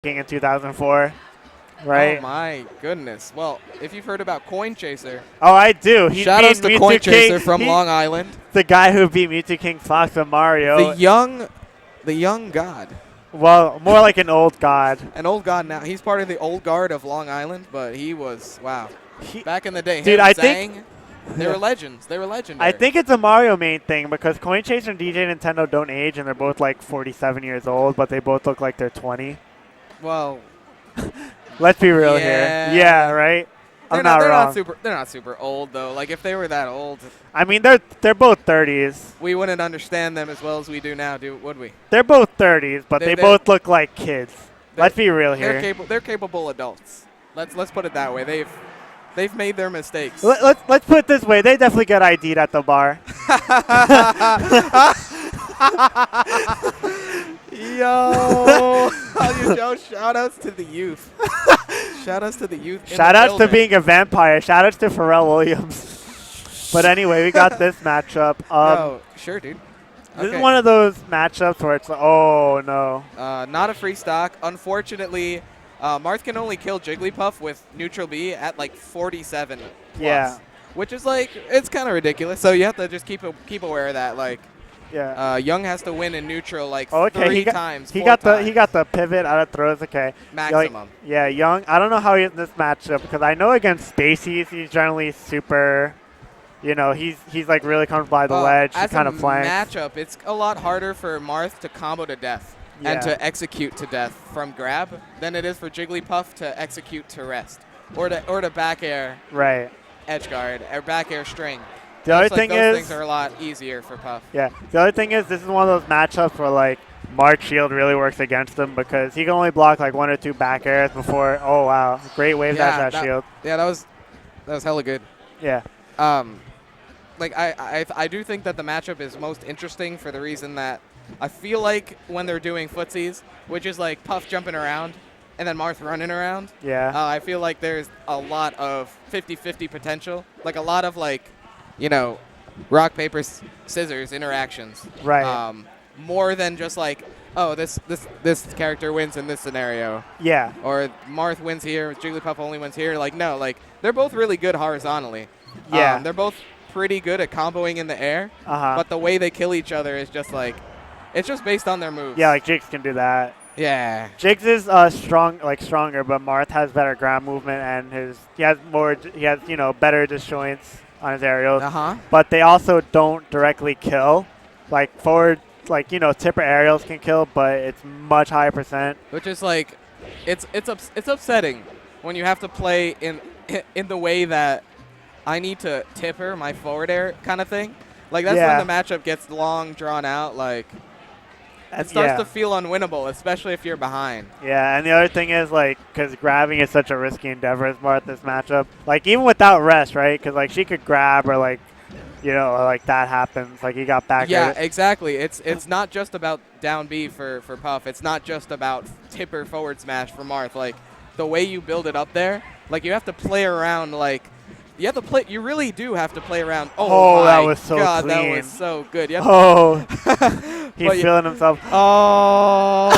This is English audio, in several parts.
King in 2004, right? Oh my goodness. Well, if you've heard about Coin Chaser, Oh, I do. He's shout outs beat to Coin Mewtwo King. Chaser from Long Island. The guy who beat Mewtwo King Fox and Mario. The young god. Well, more like an old god. An old god now. He's part of the old guard of Long Island, but he was, wow. Back in the day, dude, him, I Zhang, think they were legends. They were legendary. I think it's a Mario main thing because Coin Chaser and DJ Nintendo don't age, and they're both like 47 years old, but they both look like they're 20. Well, let's be real yeah. here. Yeah, right. They're not super old though. Like if they were that old, I mean, they're both 30s. we wouldn't understand them as well as we do now, would we? They're both 30s, but they both look like kids. Let's be real here. They're capable adults. Let's put it that way. They've made their mistakes. Let's put it this way. They definitely get ID'd at the bar. Yo, Joe, shout outs to the youth. Shout outs to the youth. Shout outs to being a vampire. Shout outs to Pharrell Williams. But anyway, we got this matchup. Oh, sure, dude. This is one of those matchups where it's like, oh no. Not a free stock. Unfortunately, Marth can only kill Jigglypuff with neutral B at like 47 plus. Yeah. Which is like, it's kind of ridiculous. So you have to just keep aware of that. Like, yeah. Young has to win in neutral like three times. He got the pivot out of throws. Okay. Maximum. Yeah, Young. I don't know how he is in this matchup because I know against Spaceys he's generally super. You know, he's like really comfortable by the ledge. He kind of flanks. Matchup, it's a lot harder for Marth to combo to death and to execute to death from grab than it is for Jigglypuff to execute to rest or to back air. Right. Edge guard or back air string. The other thing those is things are a lot easier for Puff. Yeah. The other thing is this is one of those matchups where like Marth shield really works against him because he can only block like 1 or 2 back airs before. Oh wow, great wave dash that shield. Yeah, that was hella good. Yeah. Like I do think that the matchup is most interesting for the reason that I feel like when they're doing footsies, which is like Puff jumping around and then Marth running around. Yeah. I feel like there's a lot of 50-50 potential. Like a lot of like, you know, rock, paper, scissors interactions. Right. More than just like, oh, this character wins in this scenario. Yeah. Or Marth wins here, Jigglypuff only wins here. Like, no, like, they're both really good horizontally. Yeah. They're both pretty good at comboing in the air. But the way they kill each other is just like, it's just based on their moves. Yeah, like Jigs can do that. Yeah. Jigs is stronger, but Marth has better ground movement and he has better disjoints on his aerials. But they also don't directly kill. Like forward, tipper aerials can kill, but it's much higher percent. Which is like, it's upsetting when you have to play in the way that I need to tipper my forward air kind of thing. Like that's when the matchup gets long, drawn out. Like it starts to feel unwinnable, especially if you're behind. Yeah, and the other thing is because grabbing is such a risky endeavor as part of this matchup. Like even without rest, right? Because she could grab or that happens. Like he got back. Yeah, exactly. It's not just about down B for Puff. It's not just about tipper forward smash for Marth. Like the way you build it up there, like you have to play around. Like you really do have to play around. Oh that was so God, clean. that was so good. He's feeling himself. Oh,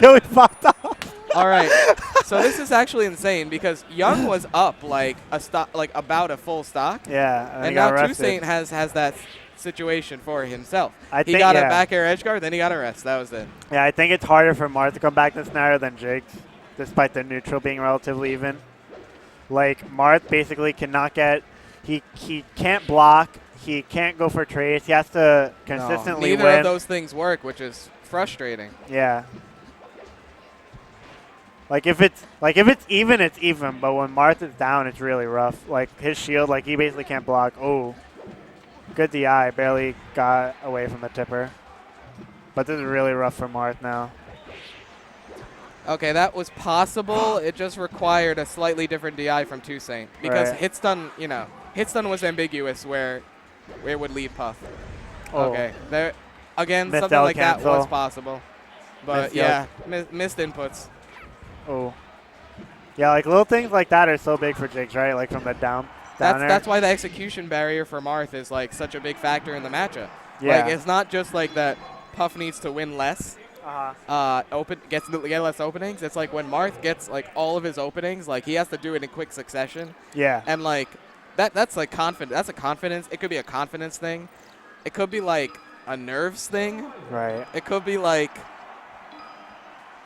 yo, he popped off. All right, so this is actually insane because Young was up about a full stock. Yeah, and now 2saint has that situation for himself. He got a back air edge guard, then he got a rest. That was it. Yeah, I think it's harder for Marth to come back in this scenario than Jigs, despite the neutral being relatively even. Like Marth basically cannot get, he can't block, he can't go for trades. He has to consistently win. Neither of those things work, which is frustrating. Yeah. Like if it's even, it's even. But when Marth is down, it's really rough. Like his shield, he basically can't block. Oh, good DI, barely got away from the tipper. But this is really rough for Marth now. Okay, that was possible. It just required a slightly different DI from 2saint because hit stun was ambiguous where it would lead Puff. Oh. Okay, there again, missed something like cancel. that was possible, but missed inputs. Oh, yeah, like little things like that are so big for Jigs, right? Like from the down. That's why the execution barrier for Marth is like such a big factor in the matchup. Yeah. Like it's not just like that Puff needs to win less. gets less openings. It's like when Marth gets like all of his openings, like he has to do it in quick succession. Yeah. And like that's like confident. That's a confidence. It could be a confidence thing. It could be like a nerves thing. Right. It could be like,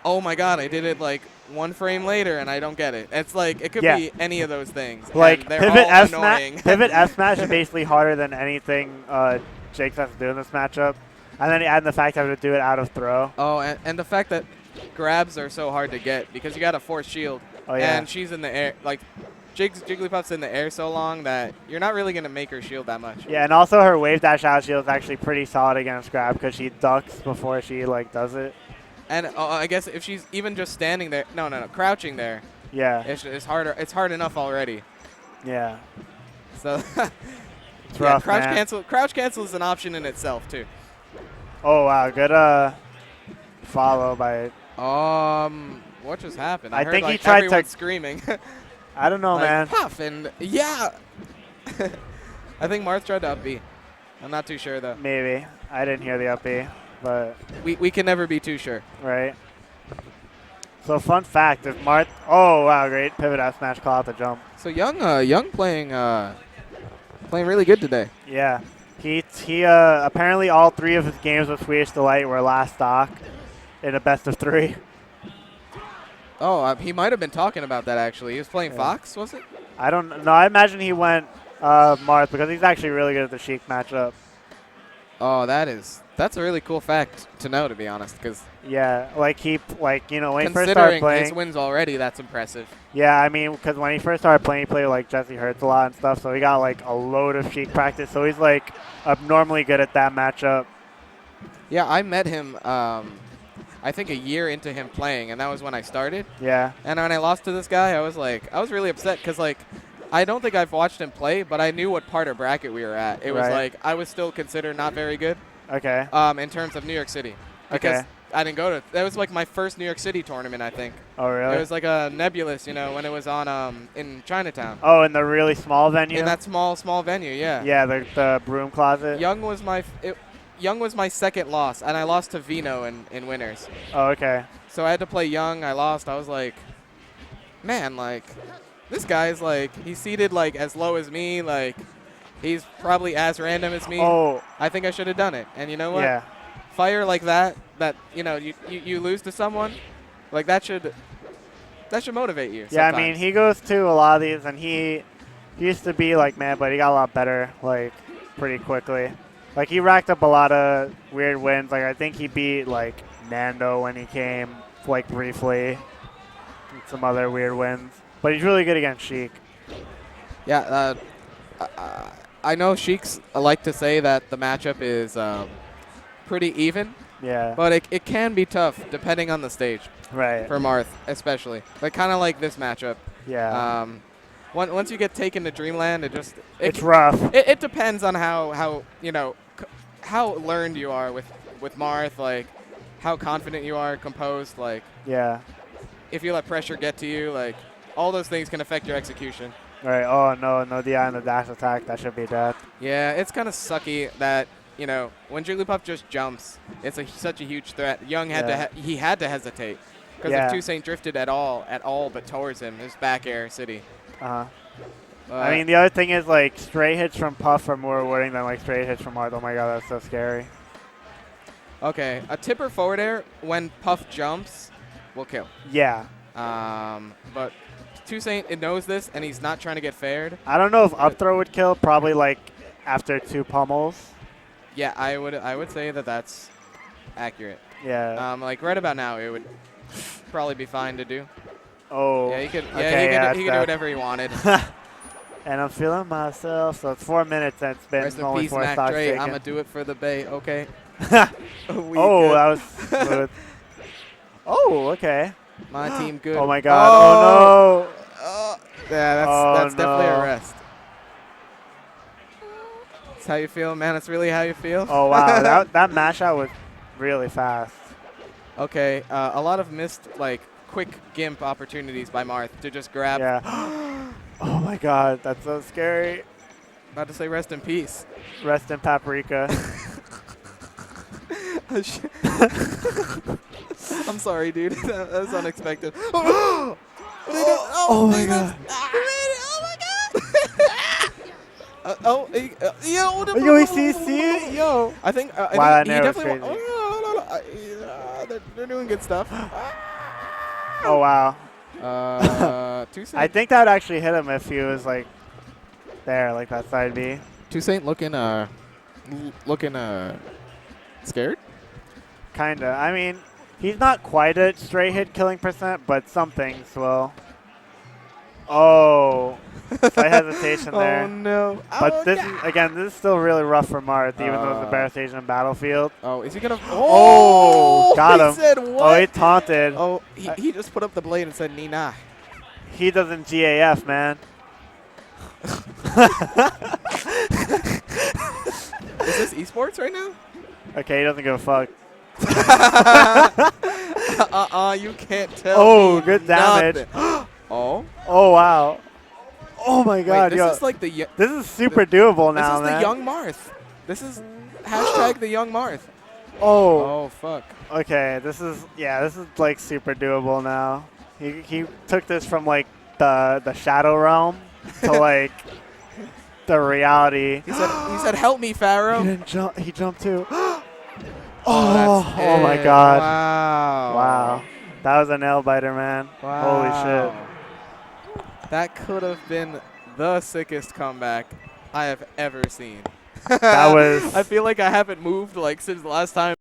oh my God, I did it like 1 frame later and I don't get it. It's like it could be any of those things. Like pivot F smash. Pivot F smash is basically harder than anything Jake has to do in this matchup. And then add the fact that I have to do it out of throw. Oh, and the fact that grabs are so hard to get because you got to force shield. Oh, yeah. And she's in the air. Like, Jigglypuff's in the air so long that you're not really going to make her shield that much. Yeah, and also her wave dash out shield is actually pretty solid against grab because she ducks before she, like, does it. And I guess if she's even just standing there. No, crouching there. Yeah. It's harder. It's hard enough already. Yeah. So, it's rough, crouch man. cancel. Crouch cancel is an option in itself, too. Oh, wow. Good follow by... What just happened? I heard, think like, he tried everyone to... screaming. I don't know, like, man. Puff and... Yeah! I think Marth tried to up B. I'm not too sure, though. Maybe. I didn't hear the up B, but... We can never be too sure. Right. So, fun fact, if Marth... Oh, wow, great. Pivot F smash call out the jump. So, Young playing really good today. Yeah. He apparently all 3 of his games with Swedish Delight were last stock in a best of 3. Oh, he might have been talking about that, actually. He was playing Fox, was it? I don't know. I imagine he went Marth because he's actually really good at the Sheik matchup. Oh, that's a really cool fact to know, to be honest, because yeah, when he first started considering playing, his wins already, that's impressive. Yeah, I mean, because when he first started playing, he played with, like, Jesse Hurts a lot and stuff, so he got like a load of Sheik practice. So he's like abnormally good at that matchup. Yeah, I met him. I think a year into him playing, and that was when I started. Yeah. And when I lost to this guy, I was really upset because, like, I don't think I've watched him play, but I knew what part of bracket we were at. It was like I was still considered not very good. Okay. In terms of New York City. Because I didn't go to – that was, like, my first New York City tournament, I think. Oh, really? It was like a Nebulous, when it was on in Chinatown. Oh, in the really small venue? In that small venue, yeah. Yeah, the broom closet. Young was my second loss, and I lost to Vino in winners. Oh, okay. So I had to play Young. I lost. I was like, man, like, this guy's like, he's seated like as low as me. Like, he's probably as random as me. Oh. I think I should have done it. And you know what? Yeah. Fire like that you lose to someone, like that should motivate you. Yeah, sometimes. I mean, he goes to a lot of these, and he used to be like mad, but he got a lot better like pretty quickly. Like, he racked up a lot of weird wins. Like, I think he beat, like, Nando when he came, like, briefly. And some other weird wins. But he's really good against Sheik. Yeah, I know Sheiks like to say that the matchup is pretty even. Yeah. But it can be tough depending on the stage. Right. For Marth, especially. Like, kind of like this matchup. Yeah. Once you get taken to Dreamland, it's rough. It depends on how how learned you are with Marth, like how confident you are, composed, like yeah. If you let pressure get to you, like all those things can affect your execution. Right. Oh no DI on the dash attack, that should be death. Yeah, it's kind of sucky that when Jigglypuff just jumps, it's such a huge threat. Young had to hesitate because if 2saint drifted at all but towards him, his back air city. I mean, the other thing is, like, straight hits from Puff are more rewarding than, like, straight hits from Marth. Oh, my God, that's so scary. Okay, a tipper forward air when Puff jumps will kill. Yeah. But 2saint, it knows this, and he's not trying to get fared. I don't know if up throw would kill, probably, like, after 2 pummels. Yeah, I would say that that's accurate. Yeah. Like, right about now, it would probably be fine to do. Oh. Yeah, he could do whatever he wanted. And I'm feeling myself. So it's 4 minutes and it's been Rest only in peace, 4 Mac stocks Dre. taken. I'm going to do it for the Bay. Okay. That was smooth. Oh, okay. My team good. Oh, my God. Oh, no. Yeah, that's definitely a rest. That's how you feel, man. That's really how you feel. Oh, wow. that mash out was really fast. Okay. A lot of missed, like, quick gimp opportunities by Marth to just grab. Yeah. Oh, my God. That's so scary. About to say rest in peace. Rest in paprika. I'm sorry, dude. That was unexpected. Oh my god. Oh my god. Yo, we see it? Yo. I think wow, he that narrow definitely crazy. they're doing good stuff. Oh, wow. 2saint. I think that would actually hit him if he was, like, there, like that side B. 2saint looking scared? Kinda. I mean, he's not quite at straight hit killing %, but some things will. Oh. Slight hesitation there. Oh, no. But this is still really rough for Marth, even though it's the bear stage in Battlefield. Oh, is he going to? Oh, got him. He said what? Oh, he taunted. Oh, he just put up the blade and said, Nina. He doesn't GAF, man. Is this esports right now? Okay, he doesn't give a fuck. You can't tell. Oh, good damage. Oh. Oh, wow. Oh, my God. Wait, this is like the. This is super doable now, man. This is the young Marth. This is hashtag the young Marth. Oh. Oh, fuck. Okay, this is like super doable now. He took this from like the shadow realm to like the reality. He said, "Help me, Pharaoh." He didn't jump. He jumped too. Oh, oh my God! Wow. That was a nail biter, man. Wow. Holy shit! That could have been the sickest comeback I have ever seen. That was. I feel like I haven't moved like since the last time.